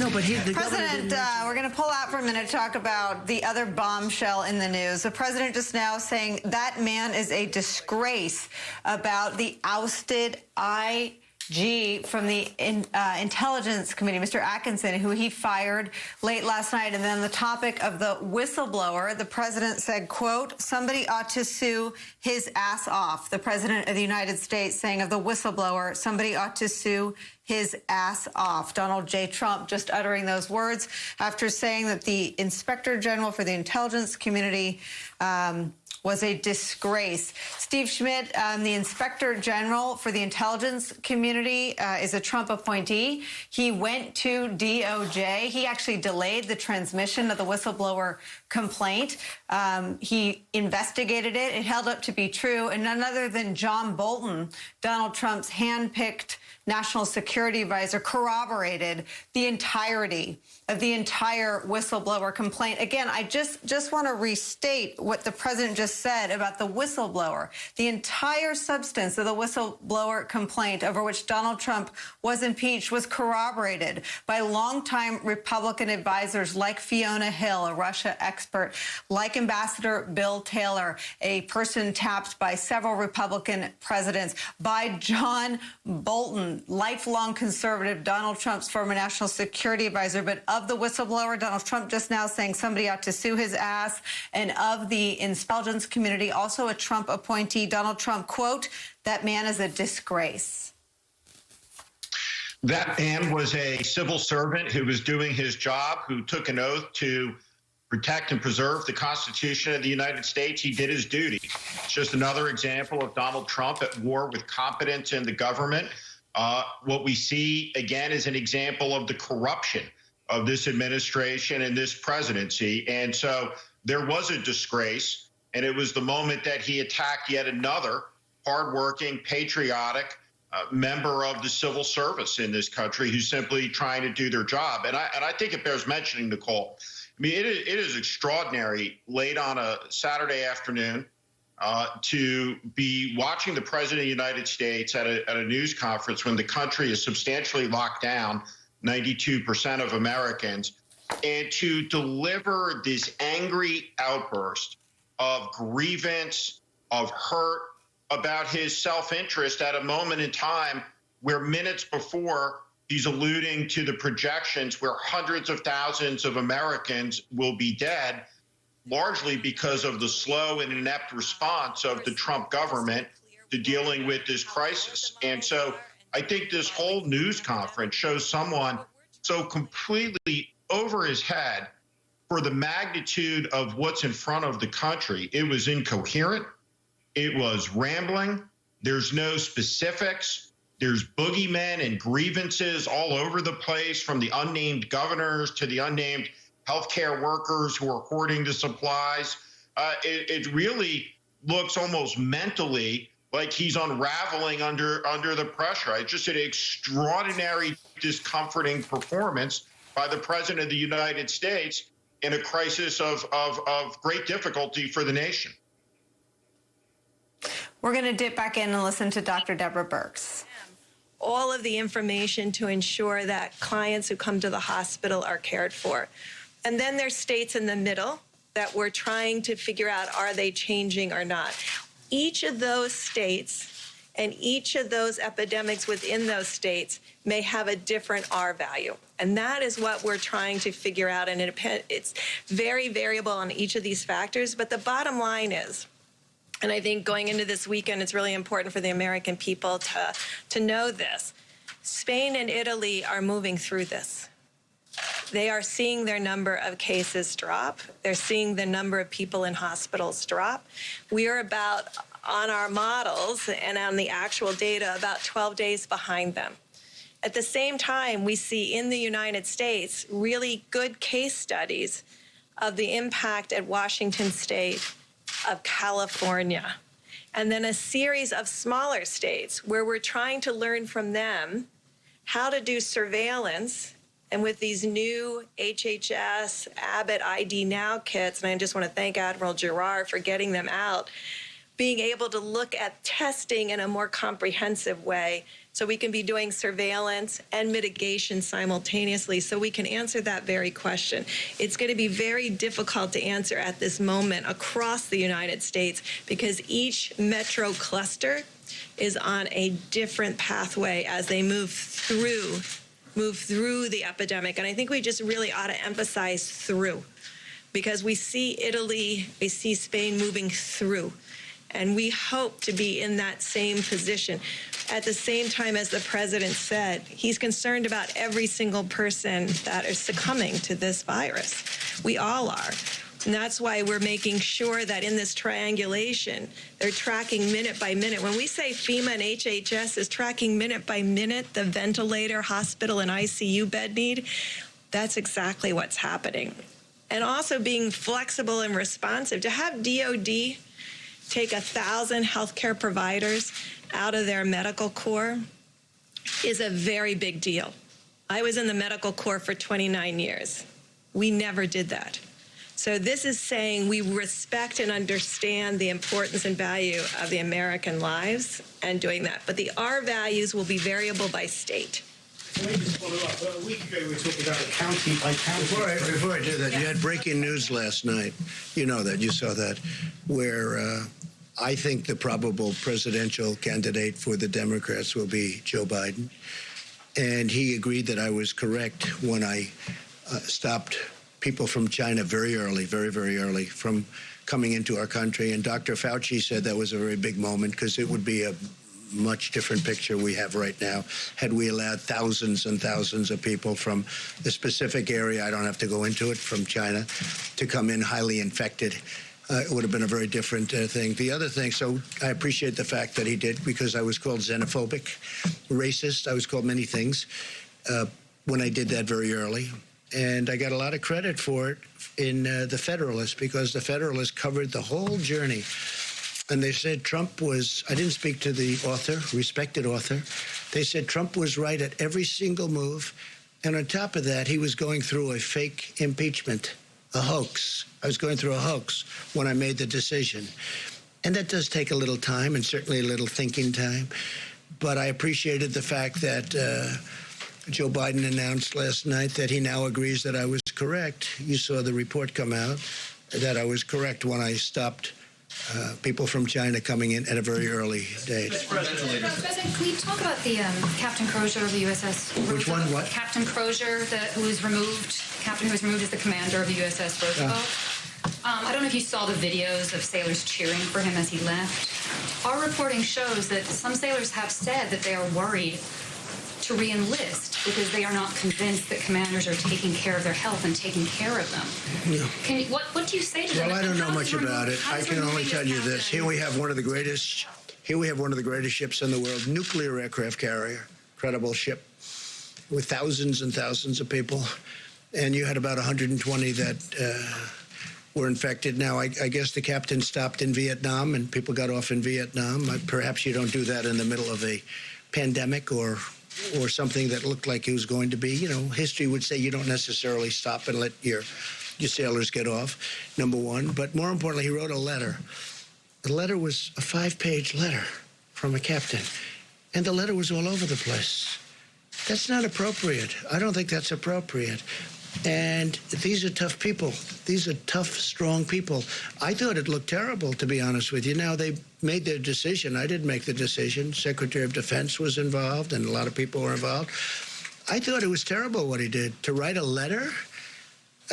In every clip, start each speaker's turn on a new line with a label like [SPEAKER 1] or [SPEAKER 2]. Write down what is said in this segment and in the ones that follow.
[SPEAKER 1] No, but the
[SPEAKER 2] President, we're going to pull out for a minute to talk about the other bombshell in the news. The president just now saying that man is a disgrace about the ousted IG from the Intelligence Committee, Mr. Atkinson, who he fired late last night. And then the topic of the whistleblower, the president said, quote, somebody ought to sue his ass off. The president of the United States saying of the whistleblower, somebody ought to sue his ass off. Donald J. Trump just uttering those words after saying that the Inspector General for the intelligence community was a disgrace. Steve Schmidt, the Inspector General for the intelligence community, is a Trump appointee. He went to DOJ. He actually delayed the transmission of the whistleblower complaint. He investigated it. It held up to be true. And none other than John Bolton, Donald Trump's handpicked national security advisor, corroborated the entirety of the entire whistleblower complaint. Again, I just want to restate what the president just said about the whistleblower. The entire substance of the whistleblower complaint over which Donald Trump was impeached was corroborated by longtime Republican advisors like Fiona Hill, a Russia expert, like Ambassador Bill Taylor, a person tapped by several Republican presidents, by John Bolton, lifelong conservative, Donald Trump's former national security advisor. But of the whistleblower, Donald Trump just now saying somebody ought to sue his ass. And of the intelligence community, also a Trump appointee, Donald Trump, quote, that man is a disgrace.
[SPEAKER 3] That man was a civil servant who was doing his job, who took an oath to protect and preserve the Constitution of the United States. He did his duty. It's just another example of Donald Trump at war with competence in the government. What we see, again, is an example of the corruption of this administration and this presidency. And so there was a disgrace, and it was the moment that he attacked yet another hardworking, patriotic member of the civil service in this country who's simply trying to do their job. And I think it bears mentioning, Nicole. I mean, it is extraordinary late on a Saturday afternoon to be watching the president of the United States at a news conference when the country is substantially locked down, 92% of Americans, and to deliver this angry outburst of grievance, of hurt about his self-interest at a moment in time where minutes before he's alluding to the projections where hundreds of thousands of Americans will be dead, largely because of the slow and inept response of the Trump government to dealing with this crisis. And so I think this whole news conference shows someone so completely over his head for the magnitude of what's in front of the country. It was incoherent. It was rambling. There's no specifics. There's boogeymen and grievances all over the place, from the unnamed governors to the unnamed healthcare workers who are hoarding the supplies. It really looks almost mentally like he's unraveling under the pressure. It's just an extraordinary, discomforting performance by the president of the United States in a crisis of great difficulty for the nation.
[SPEAKER 2] We're going to dip back in and listen to Dr. Deborah Birx.
[SPEAKER 4] All of the information to ensure that clients who come to the hospital are cared for. And then there's states in the middle that we're trying to figure out, are they changing or not? Each of those states and each of those epidemics within those states may have a different R value. And that is what we're trying to figure out. And it's very variable on each of these factors. But the bottom line is, and I think going into this weekend, it's really important for the American people to know this. Spain and Italy are moving through this. They are seeing their number of cases drop. They're seeing the number of people in hospitals drop. We are about, on our models and on the actual data, about 12 days behind them. At the same time, we see in the United States really good case studies of the impact at Washington State, of California, and then a series of smaller states where we're trying to learn from them how to do surveillance. And with these new HHS, Abbott ID Now kits, and I just want to thank Admiral Giroir for getting them out, being able to look at testing in a more comprehensive way so we can be doing surveillance and mitigation simultaneously so we can answer that very question. It's going to be very difficult to answer at this moment across the United States because each metro cluster is on a different pathway as they move through the epidemic. And I think we just really ought to emphasize through, because we see Italy, we see Spain moving through. And we hope to be in that same position. At the same time, as the president said, he's concerned about every single person that is succumbing to this virus. We all are. And that's why we're making sure that in this triangulation, they're tracking minute by minute. When we say FEMA and HHS is tracking minute by minute the ventilator, hospital, and ICU bed need, that's exactly what's happening. And also being flexible and responsive. To have DOD take 1,000 healthcare providers out of their medical corps is a very big deal. I was in the medical corps for 29 years. We never did that. So this is saying we respect and understand the importance and value of the American lives and doing that. But the R values will be variable by state.
[SPEAKER 1] Can I just follow up? A week ago, we were talking about a county by county.
[SPEAKER 5] Before I do that, you had breaking news last night. You know that. You saw that. Where I think the probable presidential candidate for the Democrats will be Joe Biden. And he agreed that I was correct when I stopped people from China very early, very, very early, from coming into our country. And Dr. Fauci said that was a very big moment because it would be a much different picture we have right now had we allowed thousands and thousands of people from the specific area, I don't have to go into it, from China, to come in highly infected. It would have been a very different thing. The other thing, so I appreciate the fact that he did, because I was called xenophobic, racist. I was called many things when I did that very early. And I got a lot of credit for it in the Federalist, because the Federalist covered the whole journey. And they said Trump was, I didn't speak to the author, respected author. They said Trump was right at every single move. And on top of that, he was going through a fake impeachment, a hoax. I was going through a hoax when I made the decision. And that does take a little time, and certainly a little thinking time. But I appreciated the fact that Joe Biden announced last night that he now agrees that I was correct. You saw the report come out that I was correct when I stopped people from China coming in at a very early date.
[SPEAKER 6] President, can we talk about the Captain Crozier of the USS Roosevelt?
[SPEAKER 5] Which one? What?
[SPEAKER 6] Captain Crozier, who was removed, captain who was removed as the commander of the USS Roosevelt. I don't know if you saw the videos of sailors cheering for him as he left. Our reporting shows that some sailors have said that they are worried to re-enlist because they are not convinced that commanders are taking care of their health and taking care of them. Yeah. What do you say to them?
[SPEAKER 5] Well, I don't know much about it. I can only tell you this. Here we have one of the greatest ships in the world, nuclear aircraft carrier, incredible ship with thousands and thousands of people. And you had about 120 that were infected. Now, I guess the captain stopped in Vietnam and people got off in Vietnam. Perhaps you don't do that in the middle of a pandemic or something that looked like it was going to be. You know, history would say you don't necessarily stop and let your sailors get off, number one. But more importantly, he wrote a letter. The letter was a 5-page letter from a captain. And the letter was all over the place. That's not appropriate. I don't think that's appropriate. And these are tough people. These are tough, strong people. I thought it looked terrible, to be honest with you. Now, they made their decision. I didn't make the decision. Secretary of Defense was involved, and a lot of people were involved. I thought it was terrible what he did. To write a letter?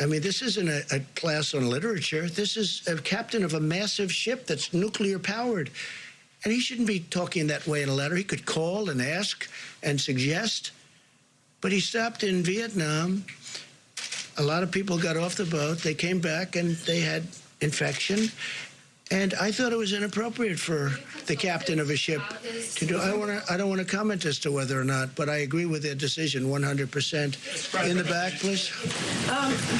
[SPEAKER 5] I mean, this isn't a class on literature. This is a captain of a massive ship that's nuclear-powered. And he shouldn't be talking that way in a letter. He could call and ask and suggest. But he stopped in Vietnam. A lot of people got off the boat. They came back and they had infection. And I thought it was inappropriate for the captain of a ship to do. I don't want to comment as to whether or not, but I agree with their decision 100%. In the back, please.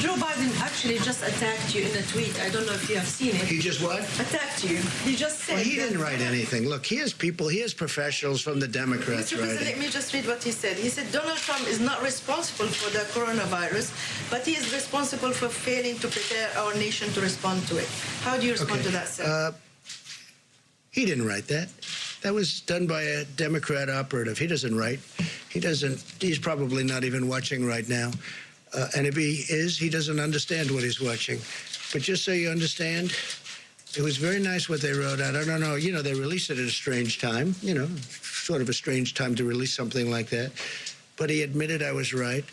[SPEAKER 7] Joe Biden actually just attacked you in a tweet. I don't know if you have seen it.
[SPEAKER 5] He just what?
[SPEAKER 7] Attacked you. He just said.
[SPEAKER 5] Well, he didn't write anything. Look, he has people, he has professionals from the Democrats
[SPEAKER 7] Mr. President, let
[SPEAKER 5] writing.
[SPEAKER 7] me just read what he said. He said Donald Trump is not responsible for the coronavirus, but he is responsible for failing to prepare our nation to respond to it. How do you respond to that, sir?
[SPEAKER 5] He didn't write that. That was done by a Democrat operative. He doesn't write. He's probably not even watching right now. And if he is, he doesn't understand what he's watching. But just so you understand, it was very nice what they wrote out. I don't know, they released it at a strange time, sort of a strange time to release something like that. But he admitted I was right.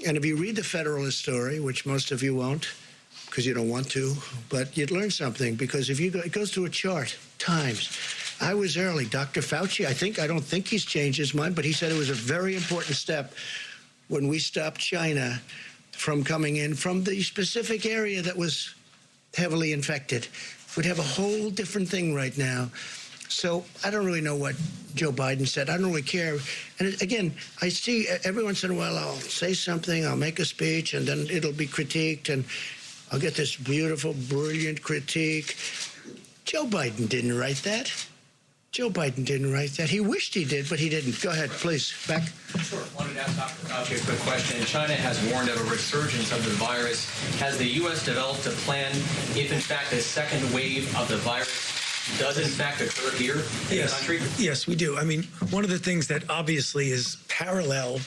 [SPEAKER 5] And if you read the Federalist story, which most of you won't, because you don't want to, but you'd learn something, because if you go, it goes through a chart, times. I was early. Dr. Fauci, I don't think he's changed his mind, but he said it was a very important step when we stopped China from coming in from the specific area that was heavily infected. We'd have a whole different thing right now. So I don't really know what Joe Biden said. I don't really care. And again, I see every once in a while I'll say something, I'll make a speech, and then it'll be critiqued, and I'll get this beautiful, brilliant critique. Joe Biden didn't write that. Joe Biden didn't write that. He wished he did, but he didn't. Go ahead, please. Back.
[SPEAKER 8] Sure. Wanted to ask Dr. Fauci a quick question. China has warned of a resurgence of the virus. Has the U.S. developed a plan if, in fact, a second wave of the virus does, in fact, occur here in the country?
[SPEAKER 9] Yes, we do. I mean, one of the things that obviously is parallel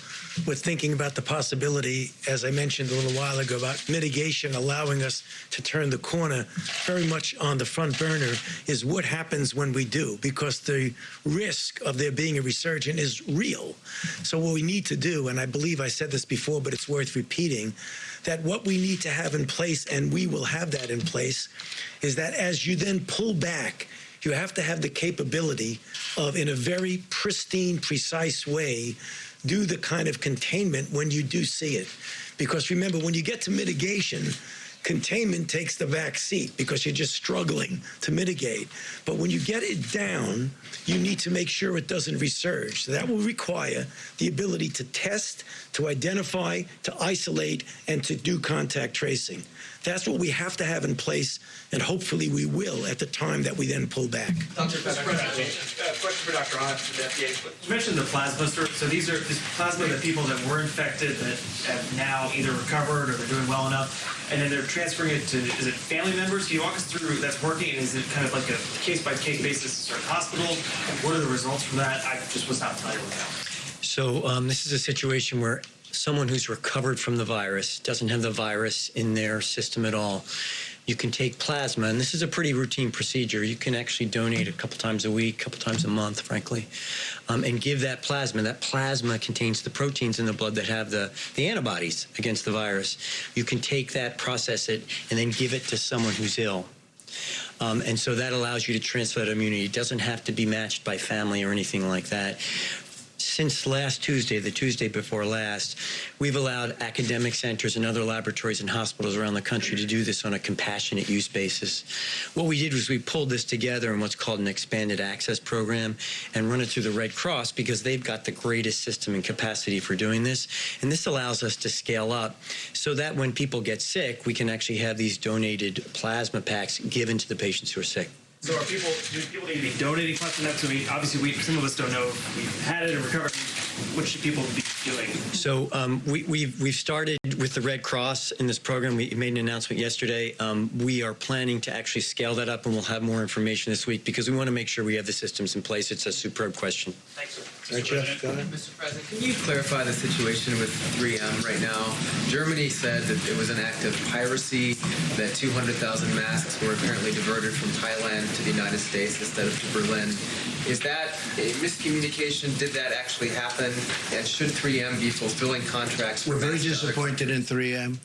[SPEAKER 9] with thinking about the possibility, as I mentioned a little while ago, about mitigation allowing us to turn the corner very much on the front burner, is what happens when we do, because the risk of there being a resurgence is real. So what we need to do, and I believe I said this before, but it's worth repeating, that what we need to have in place, and we will have that in place, is that as you then pull back, you have to have the capability of, in a very pristine, precise way, do the kind of containment when you do see it. Because remember, when you get to mitigation, containment takes the back seat because you're just struggling to mitigate. But when you get it down, you need to make sure it doesn't resurge. So that will require the ability to test, to identify, to isolate, and to do contact tracing. That's what we have to have in place, and hopefully we will at the time that we then pull back.
[SPEAKER 8] Dr.
[SPEAKER 10] Question for Dr. Ahn from the FDA. You mentioned the plasma. So these are this plasma that people that were infected that have now either recovered or they're doing well enough, and then they're transferring it to, is it family members? Can you walk us through that's working? Is it kind of like a case-by-case basis at a hospital? What are the results from that? I just was not familiar with that.
[SPEAKER 11] So this is a situation where someone who's recovered from the virus, doesn't have the virus in their system at all, you can take plasma, and this is a pretty routine procedure. You can actually donate a couple times a week, a couple times a month, frankly, and give that plasma. That plasma contains the proteins in the blood that have the antibodies against the virus. You can take that, process it, and then give it to someone who's ill. And so that allows you to transfer that immunity. It doesn't have to be matched by family or anything like that. Since last Tuesday, the Tuesday before last, we've allowed academic centers and other laboratories and hospitals around the country to do this on a compassionate use basis. What we did was we pulled this together in what's called an expanded access program and run it through the Red Cross because they've got the greatest system and capacity for doing this. And this allows us to scale up so that when people get sick, we can actually have these donated plasma packs given to the patients who are sick.
[SPEAKER 10] So do people need to be donating plasma? So obviously some of us don't know if we've had it and recovered. What should people be doing?
[SPEAKER 11] So we've started with the Red Cross in this program. We made an announcement yesterday. We are planning to actually scale that up, and we'll have more information this week because we want to make sure we have the systems in place. It's a superb question.
[SPEAKER 10] Thanks, sir.
[SPEAKER 5] Right, Jeff, go ahead.
[SPEAKER 12] Mr. President, can you clarify the situation with 3M right now? Germany said that it was an act of piracy, that 200,000 masks were apparently diverted from Thailand to the United States instead of to Berlin. Is that a miscommunication? Did that actually happen? And should 3M be fulfilling contracts?
[SPEAKER 5] We're very disappointed in 3M.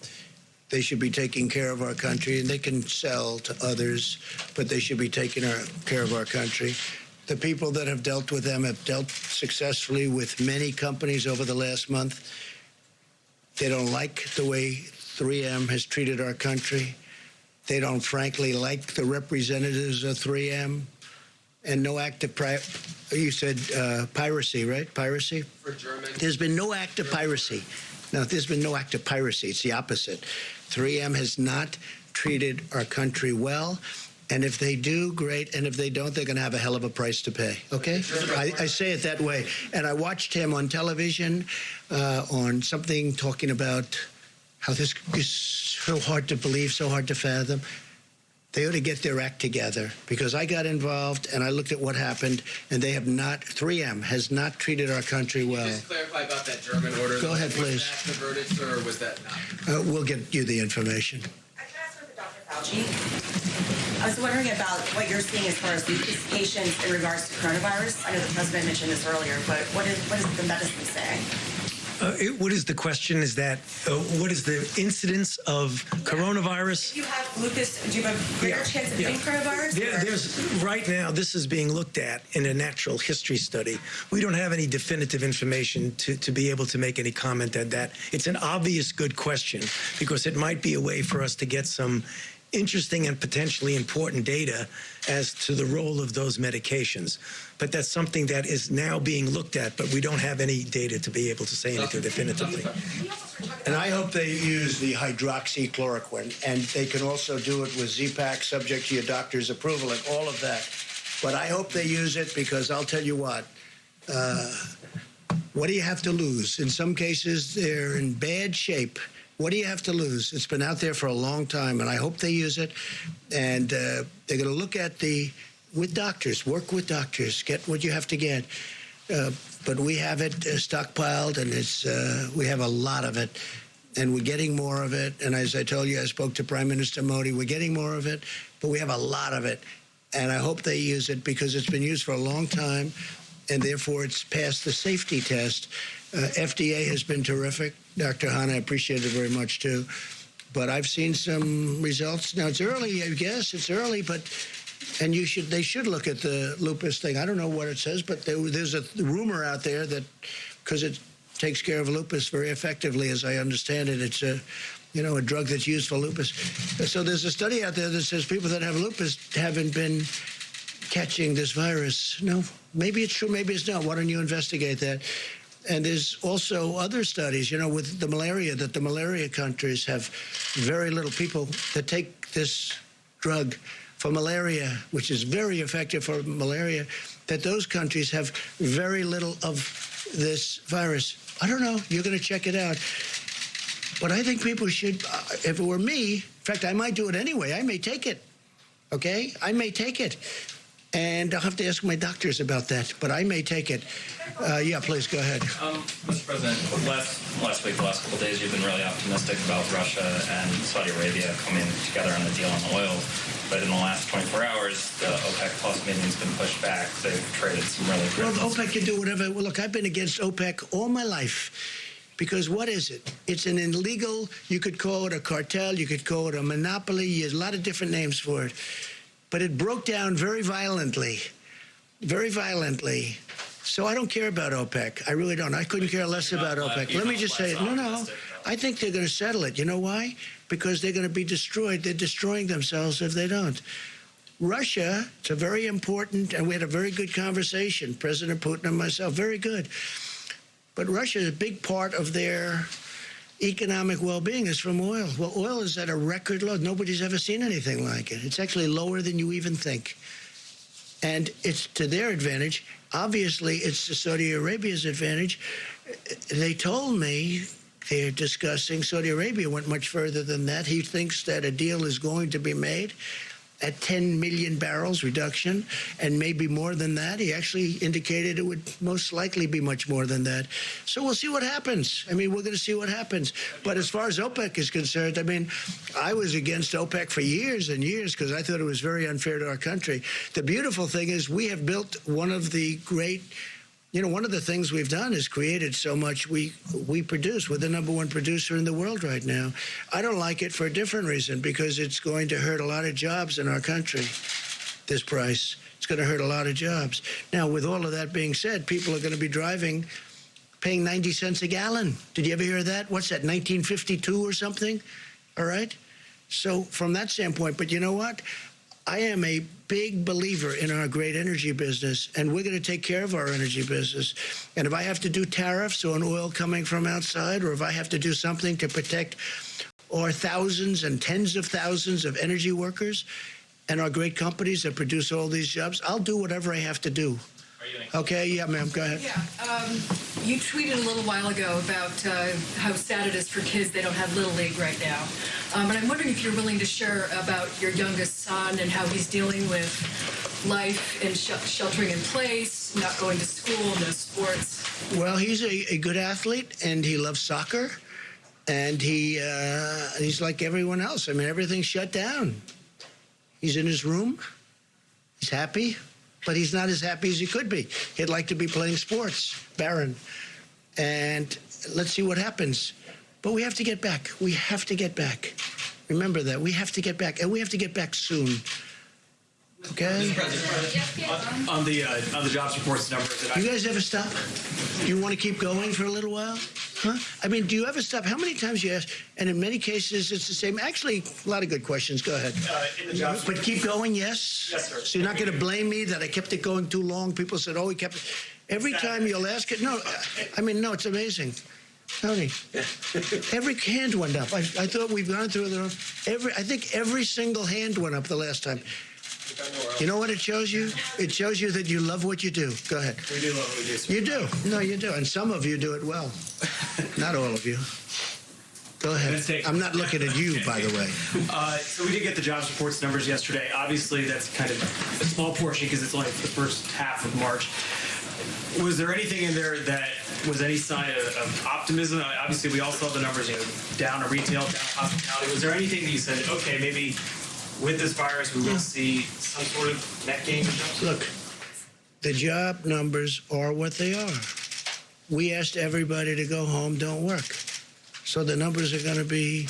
[SPEAKER 5] They should be taking care of our country, and they can sell to others, but they should be taking care of our country. The people that have dealt with them have dealt successfully with many companies over the last month. They don't like the way 3M has treated our country. They don't, frankly, like the representatives of 3M. And no act of you said piracy, right? Piracy?
[SPEAKER 12] For German.
[SPEAKER 5] There's been no act of piracy. No, there's been no act of piracy. It's the opposite. 3M has not treated our country well. And if they do, great. And if they don't, they're going to have a hell of a price to pay. Okay? I say it that way. And I watched him on television on something talking about how this is so hard to believe, so hard to fathom. They ought to get their act together, because I got involved and I looked at what happened, and they have not, 3M has not treated our country well.
[SPEAKER 12] Just clarify about that German order.
[SPEAKER 5] Go ahead, please.
[SPEAKER 12] Was that the verdict, or was that not?
[SPEAKER 5] We'll get you the information.
[SPEAKER 13] I can ask for Dr. Fauci. I was wondering about what you're seeing as far as these patients in regards to coronavirus. I know the president mentioned this earlier, but what is the medicine saying?
[SPEAKER 9] What is the question? Is that what is the incidence of coronavirus?
[SPEAKER 13] If you have lupus, do you have a greater chance of getting coronavirus?
[SPEAKER 9] Right now, this is being looked at in a natural history study. We don't have any definitive information to be able to make any comment on that. It's an obvious good question, because it might be a way for us to get some interesting and potentially important data as to the role of those medications. But that's something that is now being looked at, but we don't have any data to be able to say anything definitively.
[SPEAKER 5] And I hope they use the hydroxychloroquine, and they can also do it with Z-Pak, subject to your doctor's approval and all of that. But I hope they use it, because I'll tell you what do you have to lose? In some cases, they're in bad shape. What do you have to lose? It's been out there for a long time, and I hope they use it. And they're going to look at with doctors, work with doctors, get what you have to get. But we have it stockpiled, and we have a lot of it, and we're getting more of it. And as I told you, I spoke to Prime Minister Modi. We're getting more of it, but we have a lot of it. And I hope they use it, because it's been used for a long time, and therefore it's passed the safety test. FDA has been terrific. Dr. Hahn, I appreciate it very much, too. But I've seen some results. Now, it's early, I guess. It's early, but they should look at the lupus thing. I don't know what it says, but there's a rumor out there that, because it takes care of lupus very effectively, as I understand it, it's a drug that's used for lupus. So there's a study out there that says people that have lupus haven't been catching this virus. No, maybe it's true, maybe it's not. Why don't you investigate that? And there's also other studies, with the malaria, that the malaria countries have very little people that take this drug for malaria, which is very effective for malaria, that those countries have very little of this virus. I don't know. You're going to check it out. But I think people should, if it were me, in fact, I might do it anyway. I may take it. Okay? I may take it. And I'll have to ask my doctors about that, but I may take it. Yeah, please, go ahead.
[SPEAKER 14] Mr. President, last week, the last couple of days, you've been really optimistic about Russia and Saudi Arabia coming together on the deal on oil. But in the last 24 hours, the OPEC Plus meeting's been pushed back. They've traded some really good...
[SPEAKER 5] Well, OPEC can do whatever. Well, look, I've been against OPEC all my life. Because what is it? It's an illegal, you could call it a cartel, you could call it a monopoly, there's a lot of different names for it. But it broke down very violently. So I don't care about OPEC. I really don't. I couldn't care less about OPEC. Let me just say, no. I think they're going to settle it. You know why? Because they're going to be destroyed. They're destroying themselves if they don't. Russia, it's a very important, and we had a very good conversation, President Putin and myself, very good. But Russia is a big part of their economic well-being is from oil. Well, oil is at a record low. Nobody's ever seen anything like it. It's actually lower than you even think. And it's to their advantage. Obviously, it's to Saudi Arabia's advantage. They told me they're discussing, Saudi Arabia went much further than that. He thinks that a deal is going to be made at 10 million barrels reduction, and maybe more than that. He actually indicated it would most likely be much more than that. So we'll see what happens. I mean, we're going to see what happens. But as far as OPEC is concerned, I mean, I was against OPEC for years and years because I thought it was very unfair to our country. The beautiful thing is we have built one of the great, one of the things we've done is created so much we produce. We're the #1 producer in the world right now. I don't like it for a different reason, because it's going to hurt a lot of jobs in our country, this price. It's going to hurt a lot of jobs. Now, with all of that being said, people are going to be paying 90 cents a gallon. Did you ever hear that? What's that, 1952 or something? All right? So from that standpoint, but you know what? I am a big believer in our great energy business, and we're going to take care of our energy business. And if I have to do tariffs on oil coming from outside, or if I have to do something to protect our thousands and tens of thousands of energy workers and our great companies that produce all these jobs, I'll do whatever I have to do. Okay, yeah, ma'am, go ahead.
[SPEAKER 15] Yeah, you tweeted a little while ago about how sad it is for kids they don't have Little League right now. But I'm wondering if you're willing to share about your youngest son and how he's dealing with life and sheltering in place, not going to school, no sports.
[SPEAKER 5] Well, he's a good athlete, and he loves soccer, and he's like everyone else. I mean, everything's shut down. He's in his room. He's happy, but he's not as happy as he could be. He'd like to be playing sports, Barron. And let's see what happens. But we have to get back. We have to get back. Remember that. We have to get back, and we have to get back soon. Okay?
[SPEAKER 10] On the jobs reports numbers.
[SPEAKER 5] You guys ever stop? You want to keep going for a little while? Huh? I mean, do you ever stop? How many times you ask? And in many cases, it's the same. Actually, a lot of good questions. Go ahead.
[SPEAKER 10] In the jobs
[SPEAKER 5] but keep going, yes?
[SPEAKER 10] Yes, sir.
[SPEAKER 5] So you're not going to blame me that I kept it going too long? People said, oh, he kept it. Every time you'll ask it. No, I mean, no, it's amazing. Tony, every hand went up. I thought we've gone through I think every single hand went up the last time. You know what it shows you? It shows you that you love what you do. Go ahead.
[SPEAKER 10] We do love what we do, sir.
[SPEAKER 5] You do. No, you do. And some of you do it well. Not all of you. Go ahead. I'm not looking at you, by the way.
[SPEAKER 10] So we did get the jobs reports numbers yesterday. Obviously, that's kind of a small portion because it's only the first half of March. Was there anything in there that was any sign of optimism? Obviously, we all saw the numbers, down in retail, down in hospitality. Was there anything that you said, okay, maybe with this virus, we will see some sort of net gain?
[SPEAKER 5] Look, the job numbers are what they are. We asked everybody to go home, don't work. So the numbers are going to be,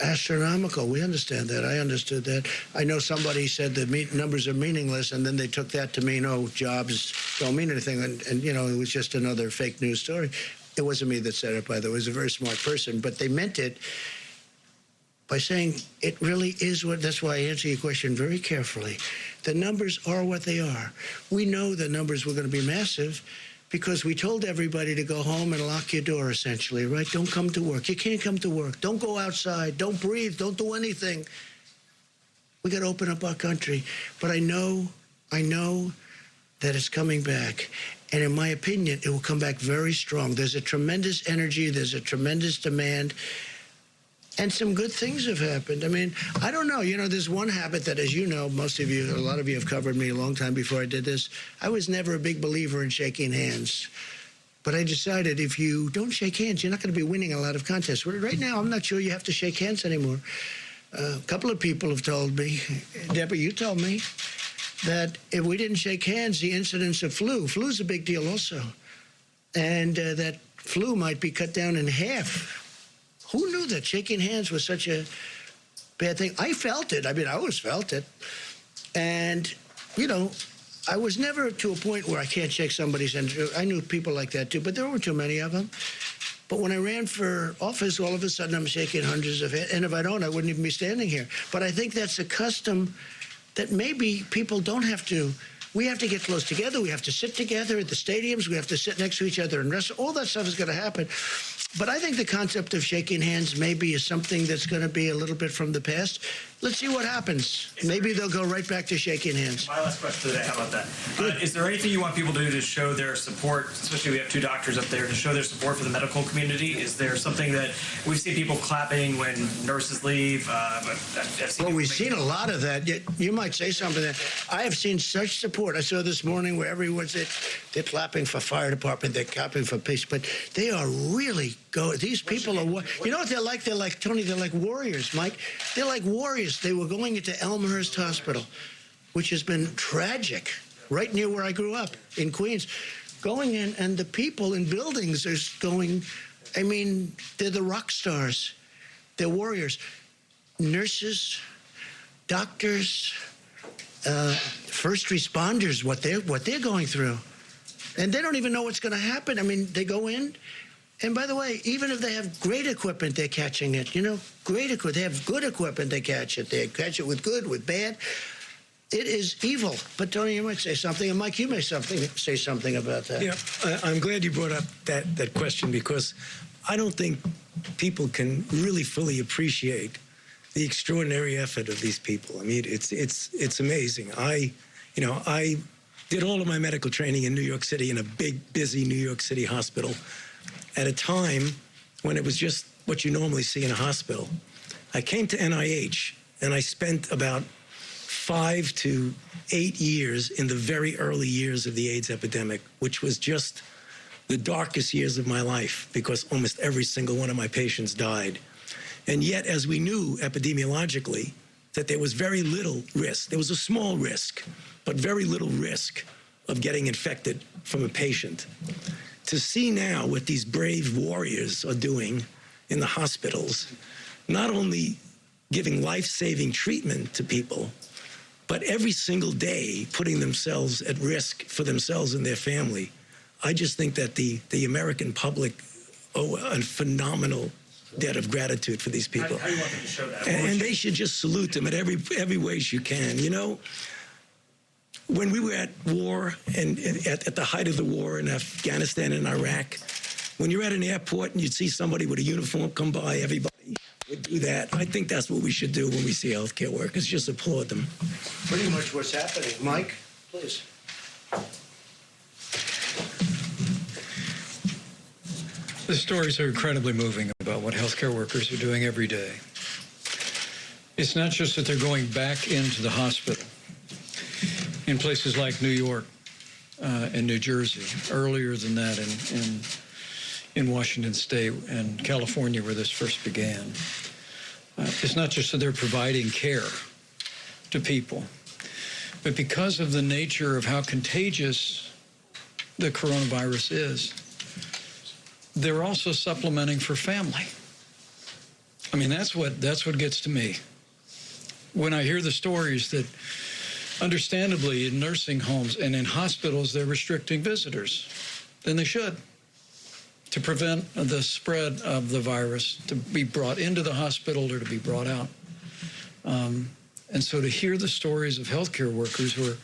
[SPEAKER 5] astronomical. We understand that. I understood that. I know somebody said the numbers are meaningless, and then they took that to mean, jobs don't mean anything. And it was just another fake news story. It wasn't me that said it, by the way. It was a very smart person. But they meant it by saying it really is what, that's why I answer your question very carefully. The numbers are what they are. We know the numbers were going to be massive because we told everybody to go home and lock your door, essentially, right? Don't come to work. You can't come to work. Don't go outside. Don't breathe. Don't do anything. We got to open up our country. But I know that it's coming back. And in my opinion, it will come back very strong. There's a tremendous energy. There's a tremendous demand. And some good things have happened. I mean, I don't know. There's one habit that, as you know, most of you, a lot of you have covered me a long time before I did this. I was never a big believer in shaking hands. But I decided if you don't shake hands, you're not going to be winning a lot of contests. Right now, I'm not sure you have to shake hands anymore. A couple of people have told me, Deborah, you told me, that if we didn't shake hands, the incidence of flu's a big deal also. And that flu might be cut down in half. Who knew that shaking hands was such a bad thing? I felt it. I mean, I always felt it. And, I was never to a point where I can't shake somebody's hand. I knew people like that, too, but there weren't too many of them. But when I ran for office, all of a sudden I'm shaking hundreds of hands. And if I don't, I wouldn't even be standing here. But I think that's a custom that maybe people don't have to. We have to get close together. We have to sit together at the stadiums. We have to sit next to each other and rest. All that stuff is going to happen. But I think the concept of shaking hands maybe is something that's going to be a little bit from the past. Let's see what happens. Maybe they'll go right back to shaking hands.
[SPEAKER 10] My last question today, how about that? Is there anything you want people to do to show their support, especially we have two doctors up there, to show their support for the medical community? Is there something that we've seen people clapping when nurses leave?
[SPEAKER 5] We've seen a lot of that. You might say something that I have seen such support. I saw this morning where everyone's they're clapping for fire department, they're clapping for police, but they are really these people are, you know what they're like? They're like, Tony, they're like warriors, Mike. They're like warriors. They were going into Elmhurst Hospital, which has been tragic, right near where I grew up in Queens. Going in, and the people in buildings are going, I mean, they're the rock stars. They're warriors. Nurses, doctors, first responders, what they're going through. And they don't even know what's going to happen. I mean, they go in. And by the way, even if they have great equipment, they're catching it. Great equipment. They have good equipment, they catch it. They catch it with good, with bad. It is evil. But Tony, you might say something, and Mike, you may say something about that.
[SPEAKER 9] Yeah, I'm glad you brought up that question because I don't think people can really fully appreciate the extraordinary effort of these people. I mean, it's amazing. I did all of my medical training in New York City in a big, busy New York City hospital at a time when it was just what you normally see in a hospital. I came to NIH, and I spent about 5 to 8 years in the very early years of the AIDS epidemic, which was just the darkest years of my life because almost every single one of my patients died. And yet, as we knew epidemiologically, that there was very little risk. There was a small risk, but very little risk of getting infected from a patient. To see now what these brave warriors are doing in the hospitals, not only giving life-saving treatment to people, but every single day putting themselves at risk for themselves and their family, I just think that the American public owe a phenomenal debt of gratitude for these people.
[SPEAKER 10] How do you want them to show that?
[SPEAKER 9] And they should just salute them in every way you can. You know, when we were at war and at the height of the war in Afghanistan and Iraq, when you're at an airport and you'd see somebody with a uniform come by, everybody would do that. I think that's what we should do when we see healthcare workers, just applaud them.
[SPEAKER 5] Pretty much what's happening. Mike, please.
[SPEAKER 16] The stories are incredibly moving about what healthcare workers are doing every day. It's not just that they're going back into the hospital in places like New York and New Jersey, earlier than that in Washington State and California where this first began. It's not just that they're providing care to people, but because of the nature of how contagious the coronavirus is, they're also supplementing for family. I mean, that's what gets to me. When I hear the stories that, understandably, in nursing homes and in hospitals, they're restricting visitors, then they should, to prevent the spread of the virus to be brought into the hospital or to be brought out. And so to hear the stories of healthcare workers who are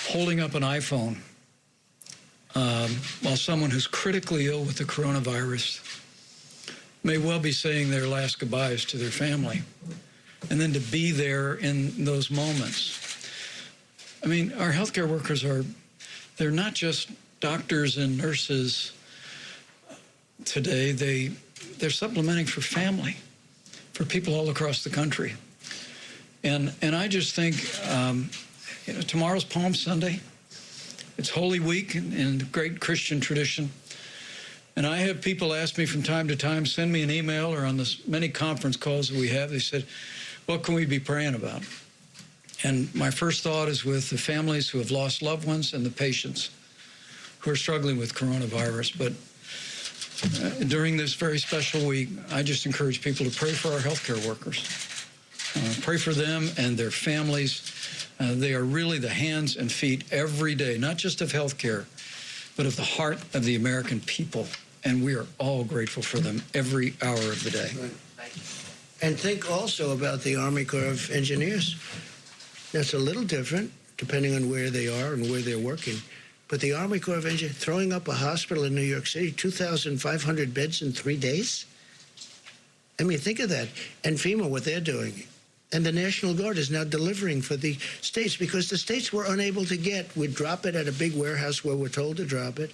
[SPEAKER 16] holding up an iPhone while someone who's critically ill with the coronavirus may well be saying their last goodbyes to their family, and then to be there in those moments. I mean, our healthcare workers they're not just doctors and nurses today. They're supplementing for family, for people all across the country. And I just think, tomorrow's Palm Sunday. It's Holy Week in the great Christian tradition. And I have people ask me from time to time, send me an email or on the many conference calls that we have, they said, what can we be praying about? And my first thought is with the families who have lost loved ones and the patients who are struggling with coronavirus. But during this very special week, I just encourage people to pray for our healthcare workers. Pray for them and their families. They are really the hands and feet every day, not just of healthcare, but of the heart of the American people. And we are all grateful for them every hour of the day.
[SPEAKER 5] Right. And think also about the Army Corps of Engineers. That's a little different, depending on where they are and where they're working. But the Army Corps of Engineers, throwing up a hospital in New York City, 2,500 beds in 3 days? I mean, think of that. And FEMA, what they're doing. And the National Guard is now delivering for the states because the states were unable to get. We'd drop it at a big warehouse where we're told to drop it.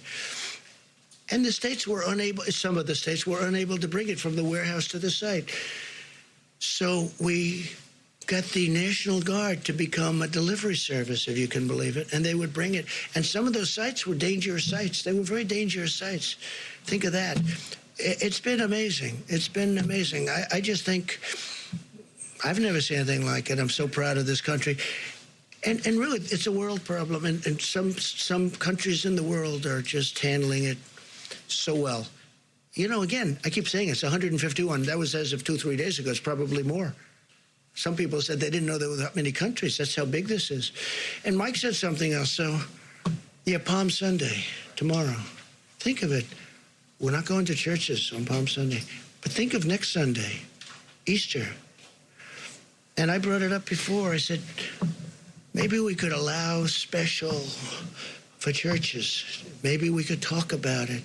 [SPEAKER 5] And the states were unable, some of the states were unable to bring it from the warehouse to the site. So we got the National Guard to become a delivery service, if you can believe it, and they would bring it. And some of those sites were dangerous sites. They were very dangerous sites. Think of that. It's been amazing. It's been amazing. I just think I've never seen anything like it. I'm so proud of this country. And really, it's a world problem, and some countries in the world are just handling it so well. You know, again, I keep saying it's 151. That was as of 2-3 days ago. It's probably more. Some people said they didn't know there were that many countries. That's how big this is. And Mike said something else. So, yeah, Palm Sunday, tomorrow. Think of it. We're not going to churches on Palm Sunday. But think of next Sunday, Easter. And I brought it up before. I said, maybe we could allow special for churches. Maybe we could talk about it.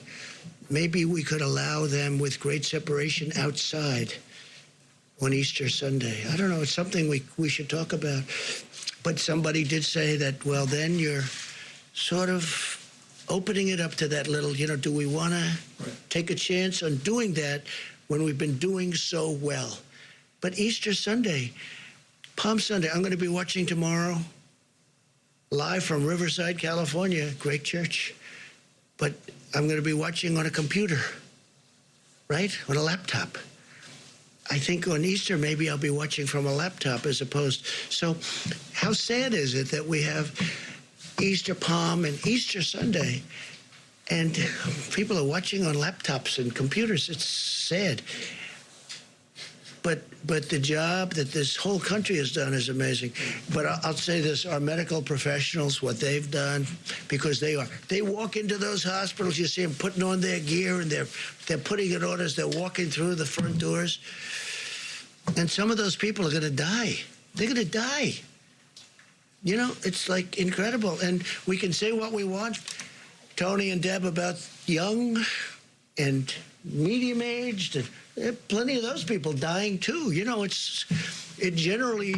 [SPEAKER 5] Maybe we could allow them with great separation outside on Easter Sunday. I don't know. It's something we should talk about. But somebody did say that, well, then you're sort of opening it up to that little, do we want to take a chance on doing that when we've been doing so well? But Easter Sunday, Palm Sunday, I'm going to be watching tomorrow live from Riverside, California, great church. But I'm going to be watching on a computer, right? On a laptop. I think on Easter, maybe I'll be watching from a laptop as opposed. So how sad is it that we have Easter Palm and Easter Sunday and people are watching on laptops and computers? It's sad. But the job that this whole country has done is amazing. But I'll say this, our medical professionals, what they've done, because they walk into those hospitals, you see them putting on their gear and they're putting it on as they're walking through the front doors. And some of those people are going to die. They're going to die. It's like incredible. And we can say what we want, Tony and Deb, about young and medium-aged, and there are plenty of those people dying too. It generally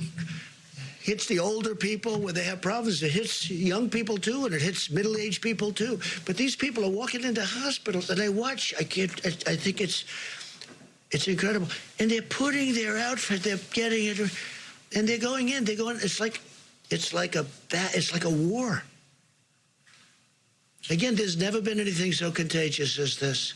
[SPEAKER 5] hits the older people where they have problems. It hits young people too, and it hits middle-aged people too. But these people are walking into hospitals, and I watch. I think it's incredible. And they're putting their outfit. They're getting it, and they're going in. It's like a war. Again, there's never been anything so contagious as this.